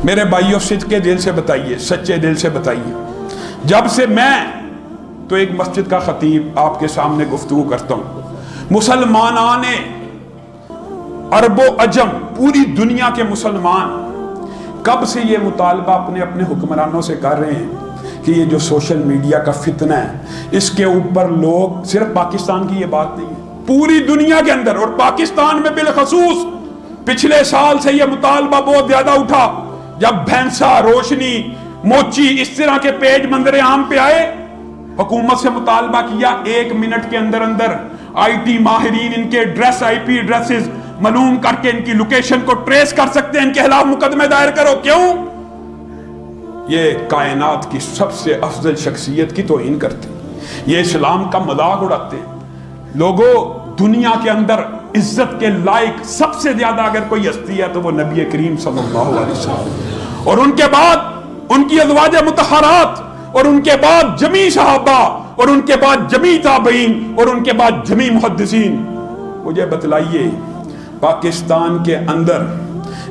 میرے بھائیوں صدقے دل سے بتائیے، سچے دل سے بتائیے، جب سے میں تو ایک مسجد کا خطیب آپ کے سامنے گفتگو کرتا ہوں، مسلمانان عرب و عجم، پوری دنیا کے مسلمان کب سے یہ مطالبہ اپنے اپنے حکمرانوں سے کر رہے ہیں کہ یہ جو سوشل میڈیا کا فتنہ ہے اس کے اوپر لوگ، صرف پاکستان کی یہ بات نہیں ہے، پوری دنیا کے اندر اور پاکستان میں بالخصوص پچھلے سال سے یہ مطالبہ بہت زیادہ اٹھا جب بھینسا، روشنی، موچی اس طرح کے پیج منظر عام پہ آئے، حکومت سے مطالبہ کیا 1 منٹ کے اندر اندر آئی ٹی ماہرین ان کے ایڈریس، آئی پی ایڈریسز معلوم کر کے ان کی لوکیشن کو ٹریس کر سکتے ہیں، ان کے خلاف مقدمے دائر کرو۔ کیوں؟ یہ کائنات کی سب سے افضل شخصیت کی توہین کرتے ہیں، یہ اسلام کا مذاق اڑاتے ہیں۔ لوگوں، دنیا کے اندر عزت کے لائق سب سے زیادہ اگر کوئی ہستی ہے تو وہ نبی کریم صلی اللہ علیہ وسلم، اور ان کے بعد ان کی ازواج مطہرات، اور ان کے بعد جمیع صحابہ، اور ان کے بعد جمیع تابعین، اور ان کے بعد جمیع محدثین۔ مجھے بتلائیے پاکستان کے اندر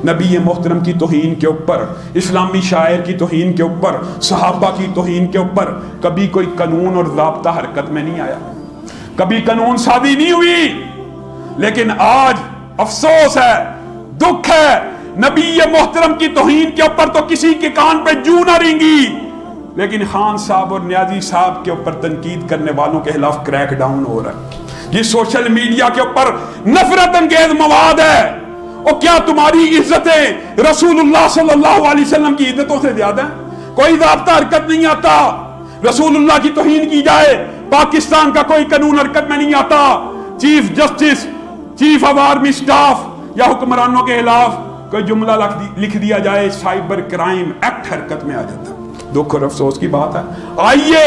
نبی محترم کی توہین کے اوپر، اسلامی شاعر کی توہین کے اوپر، صحابہ کی توہین کے اوپر کبھی کوئی قانون اور ضابطہ حرکت میں نہیں آیا، کبھی قانون سازی نہیں ہوئی۔ لیکن آج افسوس ہے، دکھ ہے، نبی محترم کی توہین کے اوپر تو کسی کے کان پہ جوں نہ رینگی، لیکن خان صاحب اور نیازی صاحب کے اوپر تنقید کرنے والوں کے خلاف کریک ڈاؤن ہو رہا ہے۔ یہ سوشل میڈیا کے اوپر نفرت انگیز مواد ہے، اور کیا تمہاری عزتیں رسول اللہ صلی اللہ علیہ وسلم کی عزتوں سے زیادہ ہیں؟ کوئی ضابطہ حرکت نہیں آتا، رسول اللہ کی توہین کی جائے پاکستان کا کوئی قانون حرکت میں نہیں آتا، chief justice, chief of army staff یا حکمرانوں کے خلاف کوئی جملہ لکھ دیا جائے، سائبر کرائم ایکٹ حرکت میں آ جاتا۔ دکھ اور افسوس کی بات ہے۔ آئیے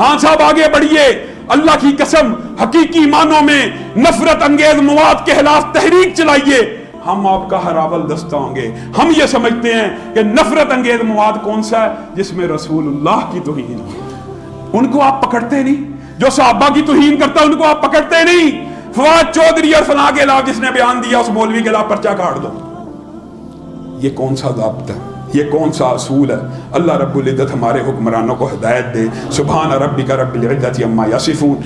ہاں صاحب آگے بڑھیے، اللہ کی قسم حقیقی معنوں میں نفرت انگیز مواد کے خلاف تحریک چلائیے، ہم آپ کا ہراول دستہ ہوں گے۔ ہم یہ سمجھتے ہیں کہ نفرت انگیز مواد کون سا ہے؟ جس میں رسول اللہ کی توہین ہو، ان کو آپ پکڑتے نہیں۔ جو صحابہ کی توہین کرتا ہے ان کو آپ پکڑتے نہیں۔ فواد چودھری اور فلاں کے خلاف جس نے بیان دیا اس مولوی کے خلاف پرچہ کاٹ دو۔ یہ کون سا ضابطہ ہے؟ یہ کون سا اصول ہے؟ اللہ رب العزت ہمارے حکمرانوں کو ہدایت دے۔ سبحان ربک رب العزت عما یصفون۔